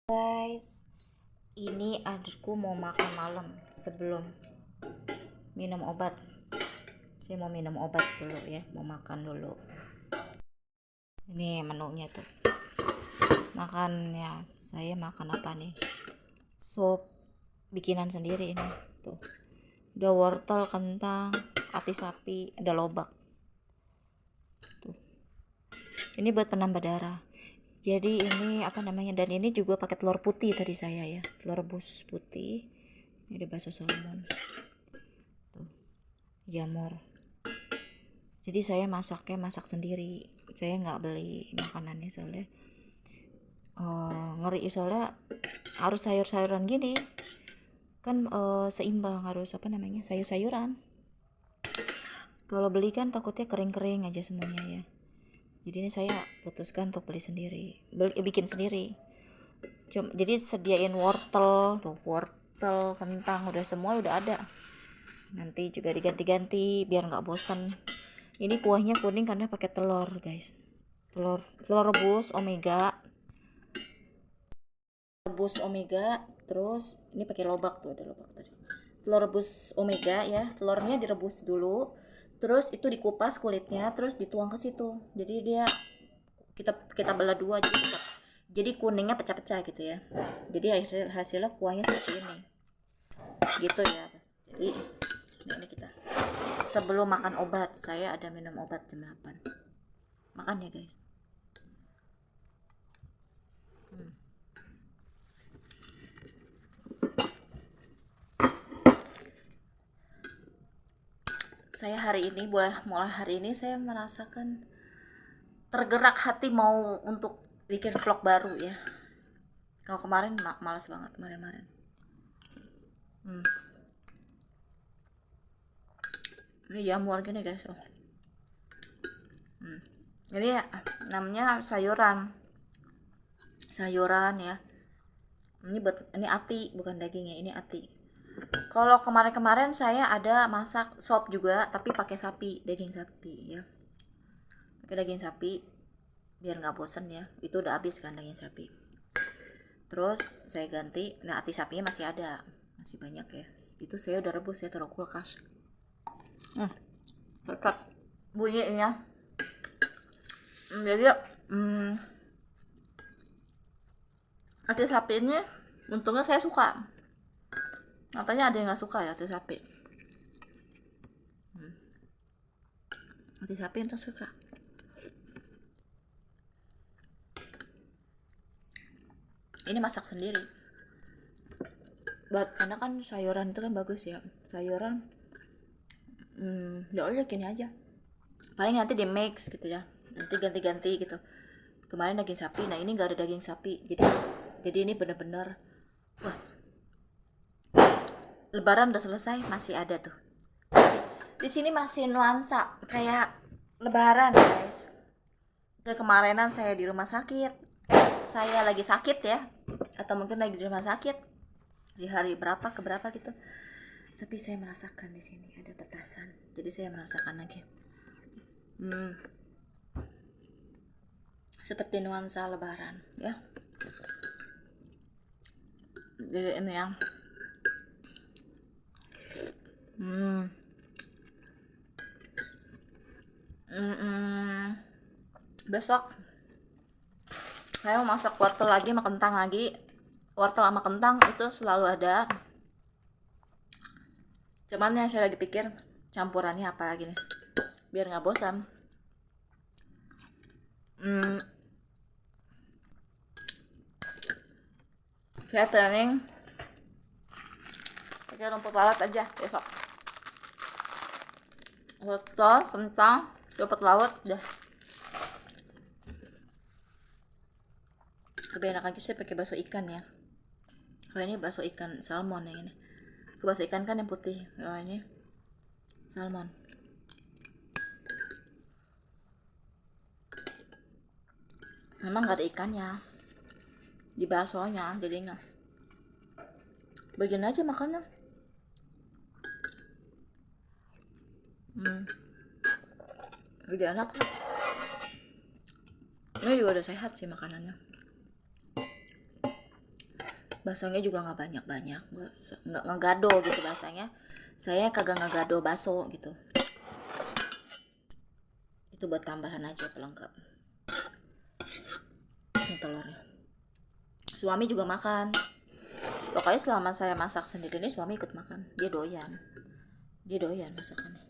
Guys, ini adikku mau makan malam sebelum minum obat. Saya mau minum obat dulu ya, mau makan dulu. Ini menunya tuh. Makannya saya makan apa nih? Sup bikinan sendiri ini tuh. Ada wortel, kentang, ati sapi, ada lobak. Tuh. Ini buat penambah darah. Jadi ini apa namanya, dan ini juga pakai telur putih tadi saya ya, telur rebus putih. Ini ada bakso salmon, tuh, jamur. Jadi saya masak sendiri, saya nggak beli makanannya soalnya ngeri, soalnya harus sayur-sayuran gini kan, seimbang, harus apa namanya, sayur-sayuran. Kalau beli kan takutnya kering-kering aja semuanya ya. Jadi ini saya putuskan untuk beli sendiri, bikin sendiri. Jadi sediain wortel, kentang, udah semua udah ada. Nanti juga diganti-ganti biar nggak bosan. Ini kuahnya kuning karena pakai telur guys. Telur rebus omega. Terus ini pakai lobak tuh, ada lobak tadi. Telur rebus omega ya. Telurnya direbus dulu. Terus itu dikupas kulitnya, terus dituang ke situ. Jadi dia kita belah dua, jadi kuningnya pecah-pecah gitu ya. Jadi hasilnya kuahnya seperti ini. Gitu ya. Jadi ini kita sebelum makan obat, saya ada minum obat jam 8. Makan ya guys. Saya mulai hari ini saya merasakan tergerak hati mau untuk bikin vlog baru ya. Kalau kemarin malas banget kemarin. Ini jamur gini guys. Ini namanya sayuran ya. Ini ati, bukan daging ya, ini ati. Kalau kemarin saya ada masak sop juga, tapi pakai daging sapi ya. Pakai daging sapi biar nggak bosen ya. Itu udah habis kan daging sapi. Terus saya ganti, ati sapinya masih ada, masih banyak ya. Itu saya udah rebus ya, taruh kulkas. Dekat bunyinya. Jadi ati sapi ini untungnya saya suka. Katanya ada yang nggak suka ya ati sapi. Ati sapi yang suka. Ini masak sendiri. Karena kan sayuran itu kan bagus ya. Sayuran ya udah gini aja. Paling nanti di mix gitu ya. Nanti ganti-ganti gitu. Kemarin daging sapi, nah ini nggak ada daging sapi. Jadi ini bener-bener wah. Lebaran udah selesai, masih ada tuh. Di sini masih nuansa kayak Lebaran guys. Kemarinan saya di rumah sakit. Saya lagi sakit ya, atau mungkin lagi di rumah sakit di hari berapa ke berapa gitu. Tapi saya merasakan di sini ada petasan. Jadi saya merasakan lagi. Seperti nuansa Lebaran ya. Jadi ini ya. Besok saya mau masak wortel lagi sama kentang lagi. Wortel sama kentang itu selalu ada. Cuman yang saya lagi pikir campurannya apa lagi nih, biar nggak bosan. Saya planning pakai rumput laut aja besok. Wortel, kentang, rumput laut, dah. Lebih enak lagi saya pakai bakso ikan ya. Kalau ini bakso ikan salmon yang ini. Bakso ikan kan yang putih. Kalau ini salmon. Memang nggak ada ikannya di baksonya, jadi nggak. Bagian aja makannya. Udah enak. Ini juga udah sehat sih makanannya. Baksonya juga nggak banyak-banyak, nggak ngegado gitu bahasanya. Saya kagak ngegado bakso gitu. Itu buat tambahan aja pelengkap. Ini telurnya. Suami juga makan. Pokoknya selama saya masak sendiri ini suami ikut makan. Dia doyan masakannya.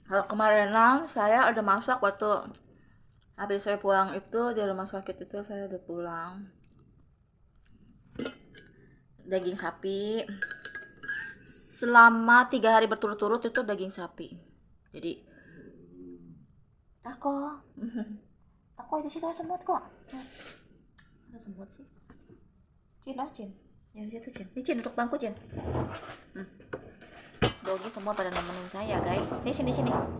Kalau kemarin saya ada masak waktu habis saya pulang itu di rumah sakit itu, saya udah pulang. Daging sapi selama 3 hari berturut-turut itu daging sapi. Jadi tako itu sih ada semut kok. Ada semut sih. Cin. Yang situ Cin. Ini Cin untuk bangku Cin. Dogi semua pada nemenin saya guys. Nih sini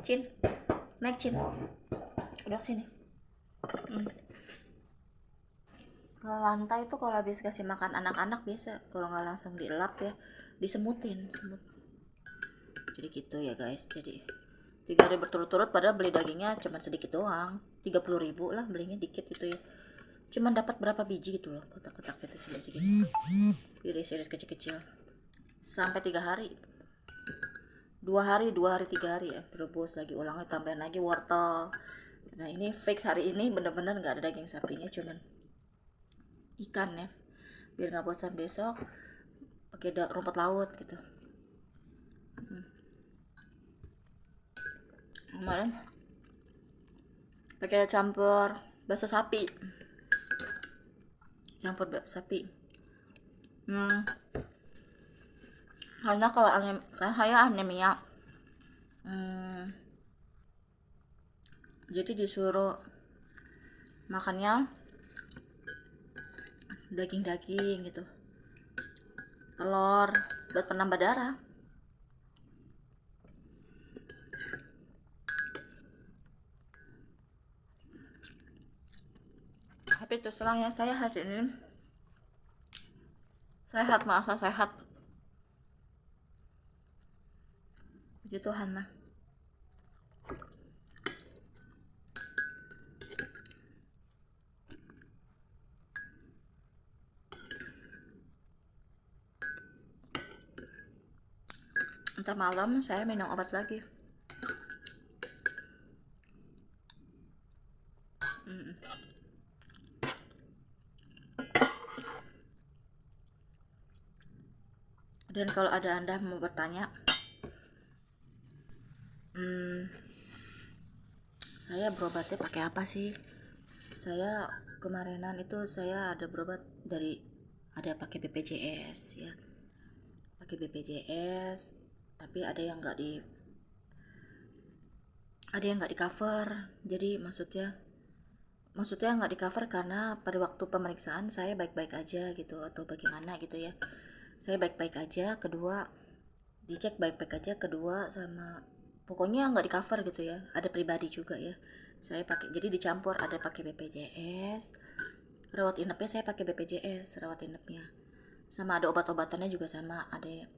Cin. Naik Cin. Udah sini. Ke lantai itu kalau habis kasih makan anak-anak biasa kalau nggak langsung dielap ya disemutin semut. Jadi gitu ya guys. Jadi 3 hari berturut-turut padahal beli dagingnya cuma sedikit doang, 30.000 lah belinya, dikit gitu ya. Cuman dapat berapa biji gitu loh, kotak-kotak gitu segini. Iris-iris kecil-kecil. Sampai 3 hari. 2 hari 3 hari ya, rebus lagi, ulangnya tambahin lagi wortel. Nah ini fix hari ini bener-bener nggak ada daging sapinya, cuman ikan ya, biar nggak bosan besok pakai rumput laut gitu. Kemarin pakai campur bakso sapi, karena kalau saya anemia, jadi disuruh makannya daging gitu, telur buat penambah darah. Tapi terserah ya, saya hari ini sehat, merasa sehat, puji Tuhan lah. Ntar malam saya minum obat lagi. Dan kalau ada Anda mau bertanya, saya berobatnya pakai apa sih? Saya kemarinan itu saya ada berobat ada pakai BPJS ya, pakai BPJS, tapi ada yang nggak di cover. Jadi maksudnya nggak di cover karena pada waktu pemeriksaan saya baik-baik aja gitu, atau bagaimana gitu ya. Saya baik-baik aja, kedua dicek baik-baik aja, kedua sama pokoknya nggak di cover gitu ya. Ada pribadi juga ya, saya pakai, jadi dicampur, ada pakai BPJS, rawat inapnya saya pakai BPJS rawat inapnya, sama ada obat-obatannya juga sama, ada yang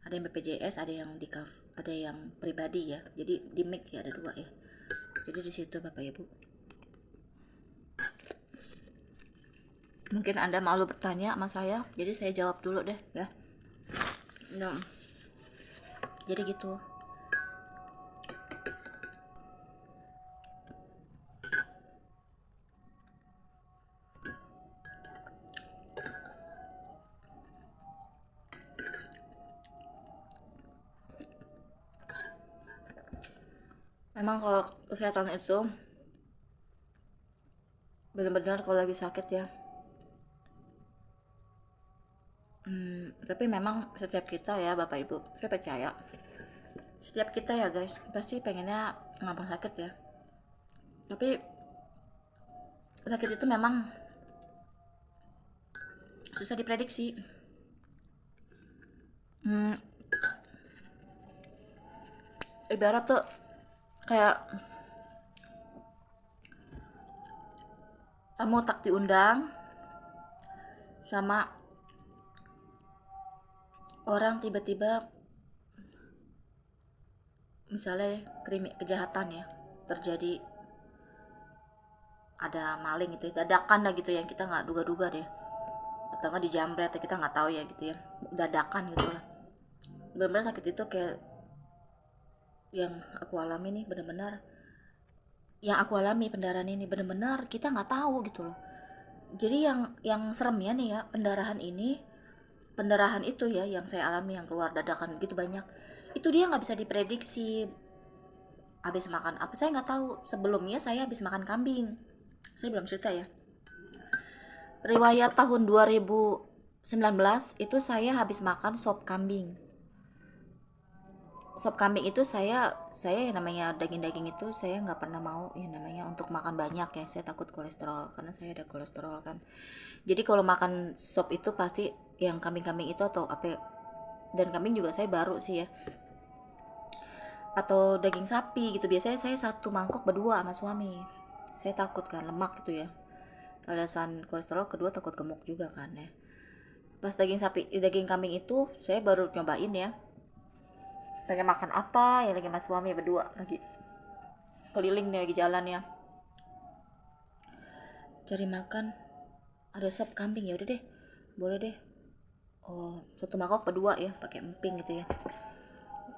BPJS, ada yang di cover, ada yang pribadi ya, jadi di mix ya, ada 2 ya. Jadi di situ Bapak Ibu, mungkin Anda malu bertanya sama saya, jadi saya jawab dulu deh ya. Jadi gitu. Memang kalau kesehatan itu benar-benar kalau lagi sakit ya, tapi memang setiap kita ya Bapak Ibu, saya percaya setiap kita ya guys pasti pengennya gampang sakit ya, tapi sakit itu memang susah diprediksi. Ibarat tuh kayak tamu tak diundang sama orang tiba-tiba, misalnya kejahatan ya terjadi, ada maling itu dadakan lah gitu yang kita nggak duga-duga deh, atau nggak dijamret kita nggak tahu ya gitu ya, dadakan gitu lah. Benar-benar sakit itu kayak yang aku alami nih, benar-benar yang aku alami pendarahan ini benar-benar kita nggak tahu gitu loh. Jadi yang seremnya nih ya, pendarahan itu ya yang saya alami, yang keluar dadakan gitu banyak, itu dia nggak bisa diprediksi habis makan apa. Saya nggak tahu, sebelumnya saya habis makan kambing, saya belum cerita ya, riwayat tahun 2019 itu saya habis makan sop kambing itu saya yang namanya daging-daging itu saya nggak pernah mau yang namanya untuk makan banyak ya, saya takut kolesterol karena saya ada kolesterol kan. Jadi kalau makan sop itu pasti yang kambing-kambing itu atau apa, dan kambing juga saya baru sih ya, atau daging sapi gitu. Biasanya saya satu mangkok berdua sama suami, saya takut kan lemak gitu ya, alasan kolesterol, kedua takut gemuk juga kan ya. Pas daging kambing itu saya baru nyobain ya, pengen makan apa ya, lagi sama suami berdua lagi keliling nih, lagi jalan ya, cari makan, ada sop kambing, ya udah deh boleh deh, oh satu mangkok berdua ya pakai emping gitu ya.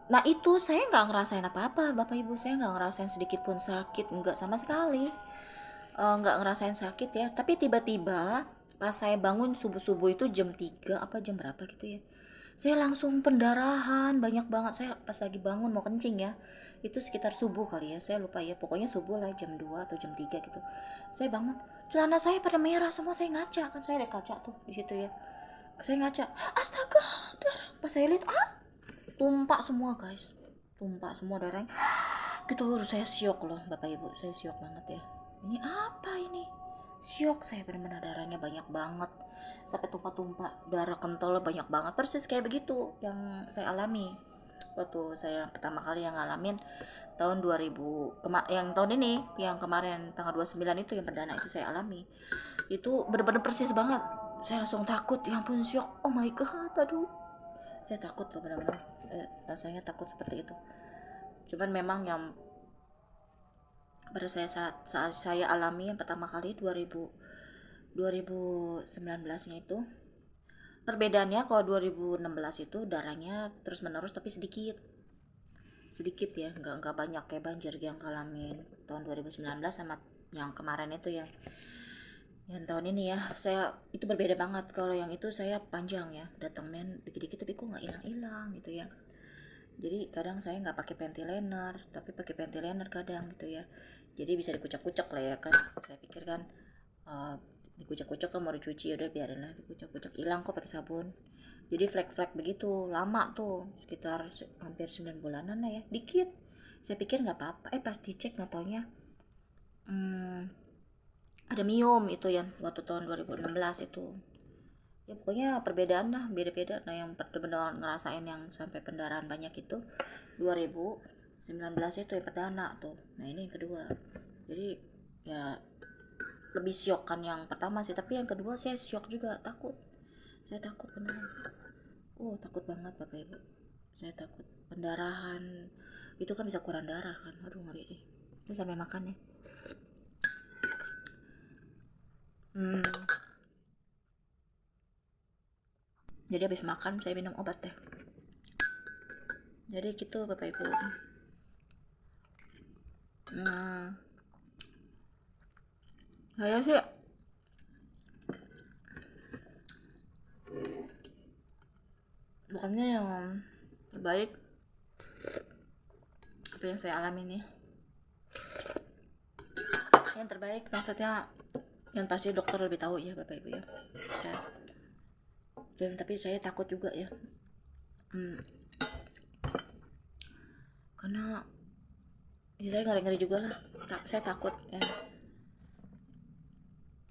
Nah itu saya nggak ngerasain apa-apa bapak ibu, saya nggak ngerasain sedikit pun sakit, nggak sama sekali. Nggak ngerasain sakit ya, tapi tiba-tiba pas saya bangun subuh-subuh itu jam 3 apa jam berapa gitu ya, saya langsung pendarahan banyak banget. Saya pas lagi bangun mau kencing ya, itu sekitar subuh kali ya, saya lupa ya, pokoknya subuh lah jam 2 atau jam 3 gitu. Saya bangun, celana saya pada merah semua, saya ngaca kan, saya ada kaca tuh di situ ya, saya ngaca, astaga darah. Pas saya lihat, tumpah semua guys, tumpah semua darahnya gitu. Saya syok loh bapak ibu, saya syok banget ya, ini apa ini, syok saya, benar-benar darahnya banyak banget sampai tumpah-tumpah, darah kental banyak banget, persis kayak begitu yang saya alami waktu saya pertama kali yang ngalamin tahun 2000 yang tahun ini, yang kemarin tanggal 29 itu yang perdana itu saya alami. Itu benar-benar persis banget. Saya langsung takut, ya ampun syok, oh my god, aduh saya takut loh benar-benar, rasanya takut seperti itu. Cuman memang yang pada saat saya alami yang pertama kali 2019 nya itu, perbedaannya kalau 2016 itu darahnya terus menerus tapi sedikit ya, nggak banyak kayak banjir yang kalamin tahun 2019 sama yang kemarin itu ya, yang tahun ini ya. Saya itu berbeda banget. Kalau yang itu saya panjang ya, datang men dikit-dikit tapi kok nggak hilang-hilang gitu ya. Jadi kadang saya nggak pakai ventilator tapi pakai ventilator kadang gitu ya, jadi bisa dikucak-kucak lah ya kan. Saya pikir kan dikucak-kucak kan mau dicuci, udah biarin lah dikucak-kucak, hilang kok pakai sabun. Jadi flek-flek begitu lama tuh, sekitar hampir 9 bulanan lah ya, dikit. Saya pikir nggak apa-apa, pas dicek nggak taunya ada miom itu yang waktu tahun 2016 itu ya. Pokoknya perbedaan lah, beda-beda. Nah yang benar-benar ngerasain yang sampai pendarahan banyak itu 2019 itu yang perdana tuh. Nah ini yang kedua, jadi ya lebih syok kan yang pertama sih, tapi yang kedua saya syok juga, takut. Saya takut beneran, takut banget bapak ibu, saya takut pendarahan itu kan bisa kurang darah kan, aduh ngeri deh. Ini sampai makan ya. Jadi habis makan saya minum obat deh. Jadi gitu bapak ibu. Saya sih bukannya yang terbaik apa yang saya alami nih, yang terbaik maksudnya yang pasti dokter lebih tahu ya bapak ibu ya. Tapi saya takut juga ya, karena ya saya ngeri-ngeri juga lah. Saya takut ya,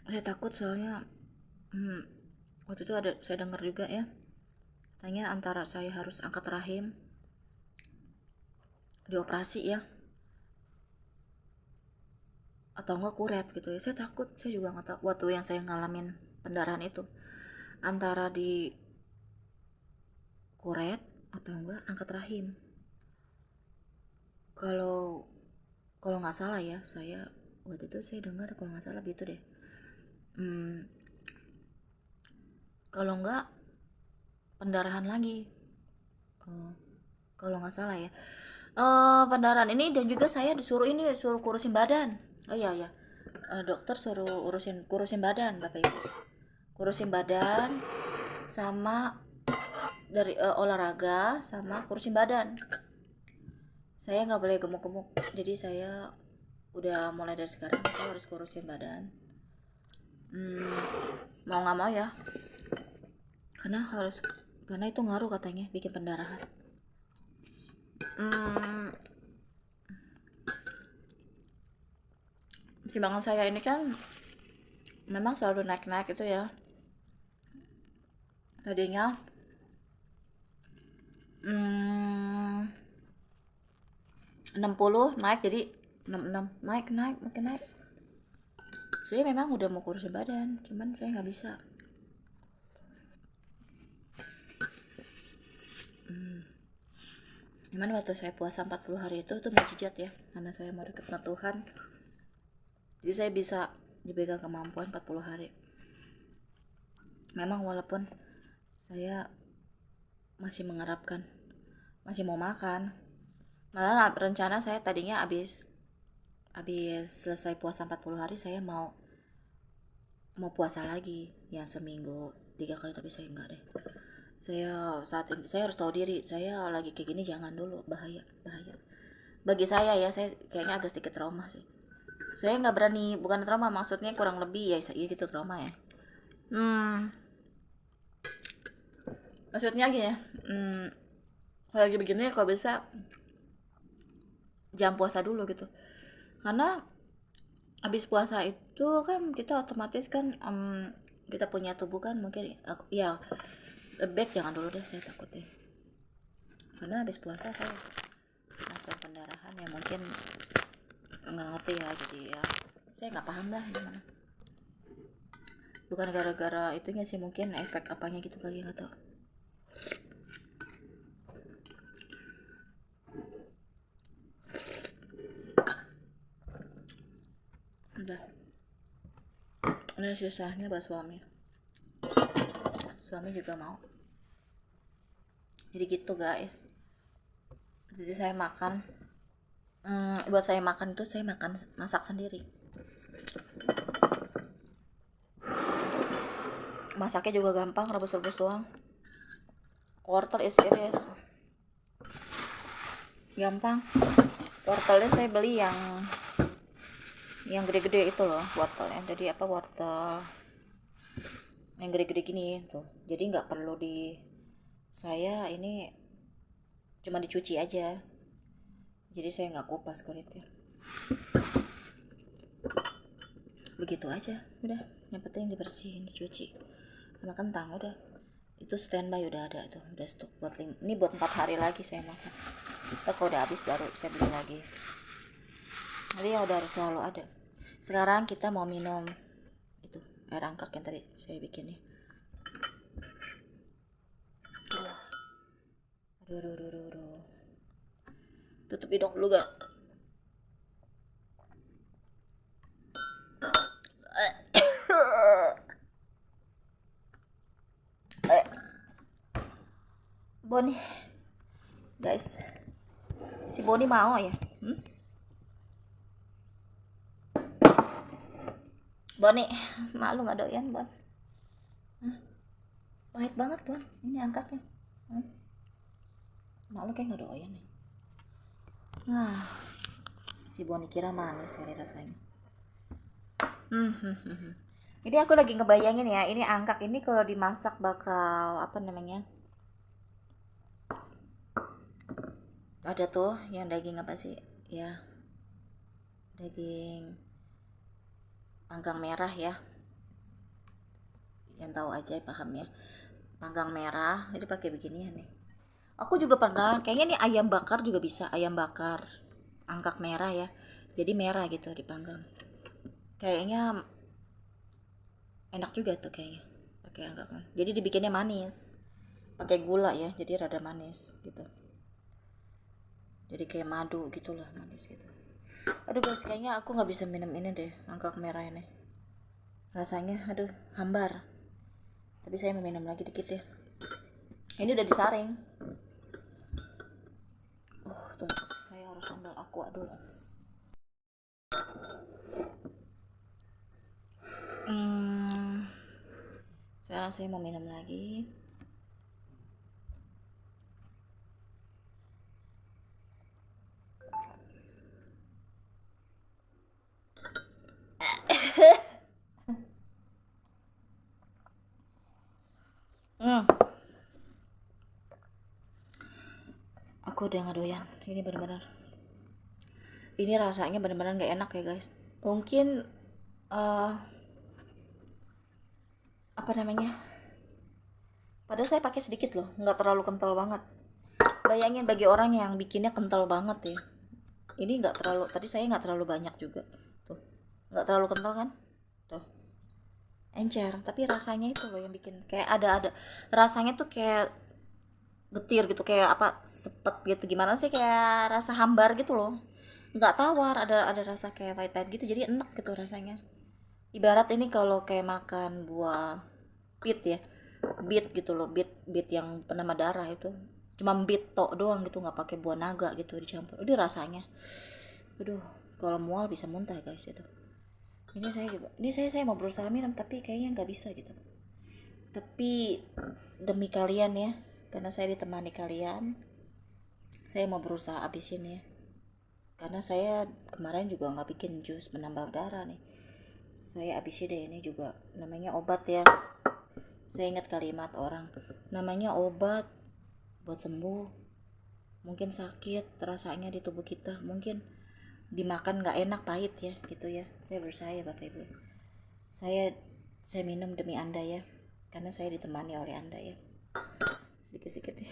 saya takut soalnya waktu itu ada saya dengar juga ya, tanya antara saya harus angkat rahim dioperasi ya atau enggak kuret gitu ya. Saya takut, saya juga nggak tahu waktu yang saya ngalamin pendarahan itu, antara di kuret atau enggak angkat rahim. Kalau nggak salah ya, saya waktu itu saya dengar kalau nggak salah gitu deh. Kalau nggak pendarahan lagi. Kalau nggak salah ya. Pendarahan ini, dan juga saya disuruh kurusin badan. Oh iya ya. Dokter suruh kurusin badan, Bapak Ibu. Kurusin badan sama dari olahraga sama kurusin badan. Saya nggak boleh gemuk-gemuk. Jadi saya udah mulai dari sekarang saya harus kurusin badan. Mau nggak mau ya. Karena itu ngaruh katanya, bikin pendarahan. Timbangan saya ini kan memang selalu naik-naik itu ya. Tadinya 60 naik jadi 66, naik makin naik. Saya memang udah mau kurusin badan, cuman saya nggak bisa. Cuman waktu saya puasa 40 hari itu tuh mujizat ya, karena saya mau dekat sama Tuhan. Jadi saya bisa dipegang kemampuan 40 hari. Memang walaupun saya masih mengharapkan, masih mau makan. Malah rencana saya tadinya habis selesai puasa 40 hari saya mau puasa lagi yang seminggu 3 kali, tapi saya enggak deh. Saat ini saya harus tahu diri, saya lagi kayak gini jangan dulu, bahaya. Bagi saya ya, saya kayaknya agak sedikit trauma sih. Saya nggak berani, bukan trauma, maksudnya kurang lebih ya gitu trauma ya. Maksudnya gini ya, kalau lagi begini kalau bisa jangan puasa dulu gitu, karena habis puasa itu kan kita otomatis kan kita punya tubuh kan mungkin ya baik jangan dulu deh, saya takut deh, karena habis puasa saya langsung pendarahan ya, mungkin nggak ngerti ya, jadi ya saya nggak paham lah gimana, bukan gara-gara itunya sih, mungkin efek apanya gitu kali, nggak tahu. Udah, ini susahnya buat suami juga mau, jadi gitu guys. Jadi saya makan, buat saya makan itu saya masak sendiri, masaknya juga gampang, rebus doang. Wortel is gampang. Wortelnya saya beli yang gede-gede itu loh, wortelnya. Jadi wortel yang gede-gede gini tuh, jadi nggak perlu saya ini cuma dicuci aja, jadi saya nggak kupas kulitnya, begitu aja udah. Yang penting dibersihin, dicuci sama kentang, udah itu standby, udah ada tuh, udah stok buat ini buat 4 hari lagi saya makan. Atau kalau udah habis baru saya beli lagi, jadi ya udah harus selalu ada. Sekarang kita mau minum itu air angkat yang tadi saya bikin nih. Aduh. Tutup hidung dulu gak? Boni guys, si Boni mau ya? Boni, malu nggak doyan Bon? Pahit banget Bon, ini angkatnya. Malu kayak nggak doyan nih. Si Boni kira manis kali rasanya. Ini aku lagi ngebayangin ya, ini angkak ini kalau dimasak bakal apa namanya? Ada tuh yang daging apa sih? Ya, daging panggang merah ya. Yang tahu aja paham ya. Panggang merah, jadi pakai beginian nih. Aku juga pernah, kayaknya nih ayam bakar juga bisa, ayam bakar angkak merah ya. Jadi merah gitu dipanggang. Kayaknya enak juga tuh kayaknya. Pakai angkak. Jadi dibikinnya manis. Pakai gula ya, jadi rada manis gitu. Jadi kayak madu gitulah, manis gitu. Aduh guys, kayaknya aku nggak bisa minum ini deh, angka merah ini. Rasanya, aduh, hambar. Tapi saya mau minum lagi dikit ya. Ini udah disaring. Tuh, saya harus ambil aqua dulu. Sekarang saya mau minum lagi. Aku udah nggak doyan. Ini benar-benar. Ini rasanya benar-benar nggak enak ya guys. Mungkin apa namanya? Padahal saya pakai sedikit loh, nggak terlalu kental banget. Bayangin bagi orang yang bikinnya kental banget ya. Ini nggak terlalu. Tadi saya nggak terlalu banyak juga. Tuh, nggak terlalu kental kan? Tuh, encer. Tapi rasanya itu loh yang bikin kayak ada rasanya tuh kayak getir gitu, kayak apa sepet gitu, gimana sih, kayak rasa hambar gitu loh, nggak tawar, ada rasa kayak pahit-pahit gitu, jadi enak gitu rasanya. Ibarat ini kalau kayak makan buah bit ya, bit gitu loh, bit yang penambah darah itu, cuma bit tok doang gitu, nggak pakai buah naga gitu dicampur. Udah rasanya, aduh, kalau mual bisa muntah guys itu. Ini saya juga, ini saya mau berusaha minum tapi kayaknya nggak bisa gitu. Tapi demi kalian ya, karena saya ditemani kalian, saya mau berusaha habisin ya. Karena saya kemarin juga nggak bikin jus penambah darah nih. Saya habisin deh, ini juga namanya obat ya. Saya ingat kalimat orang, namanya obat buat sembuh. Mungkin sakit rasanya di tubuh kita, mungkin dimakan nggak enak, pahit ya gitu ya. Saya berusaha ya Bapak Ibu. Saya minum demi Anda ya. Karena saya ditemani oleh Anda ya. Sedikit-sedikit ya.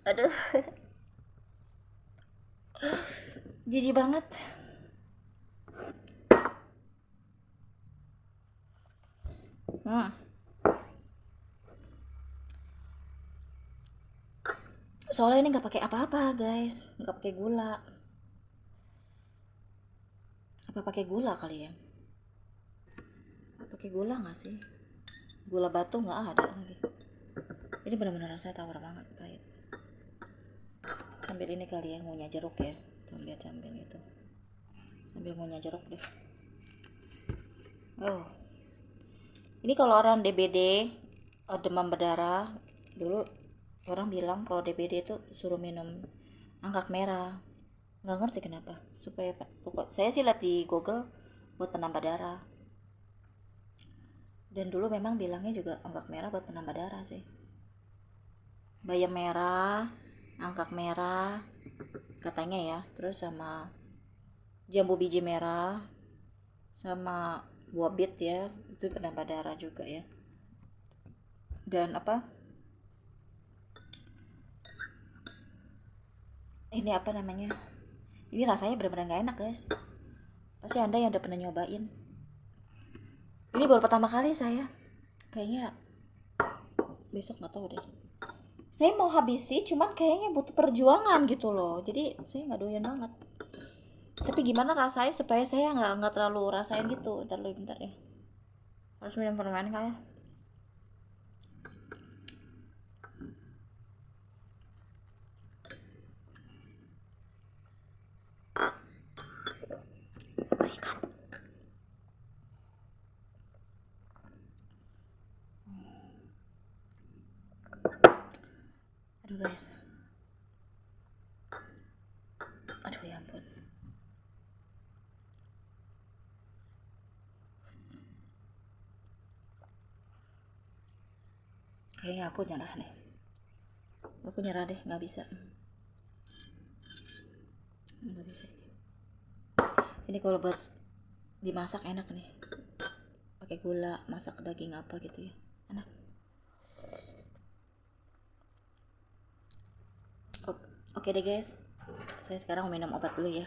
Aduh. Jijik banget. Soalnya ini nggak pakai apa-apa guys, nggak pakai gula. Apa pakai gula kali ya? Pakai gula nggak sih? Gula batu nggak ada lagi. Ini benar-benar rasanya tawar banget, pahit. Sambil ini kali ya, ngunyah jeruk ya, sambil gitu, sambil ngunyah jeruk deh. Oh, ini kalau orang DBD, demam berdarah, dulu orang bilang kalau DBD itu suruh minum angkat merah. Nggak ngerti kenapa, supaya saya sih lihat di Google buat penambah darah. Dan dulu memang bilangnya juga angkat merah buat penambah darah sih. Bayam merah, angkat merah katanya ya, terus sama jambu biji merah, sama buah bit ya, itu penambah darah juga ya. Dan apa, ini apa namanya, ini rasanya benar-benar nggak enak guys. Pasti Anda yang udah pernah nyobain. Ini baru pertama kali saya, kayaknya besok nggak tahu deh. Saya mau habisi, cuman kayaknya butuh perjuangan gitu loh, jadi saya nggak doyan banget. Tapi gimana rasanya supaya saya nggak terlalu rasain gitu. Bentar ya, harus minum permen kali. Aduh guys, aduh ya ampun. Kayaknya aku nyerah nih. Aku nyerah deh, nggak bisa. Nggak bisa. Ini kalau buat dimasak enak nih. Pakai gula, masak daging apa gitu ya. Enak. Oke deh guys. Saya sekarang mau minum obat dulu ya.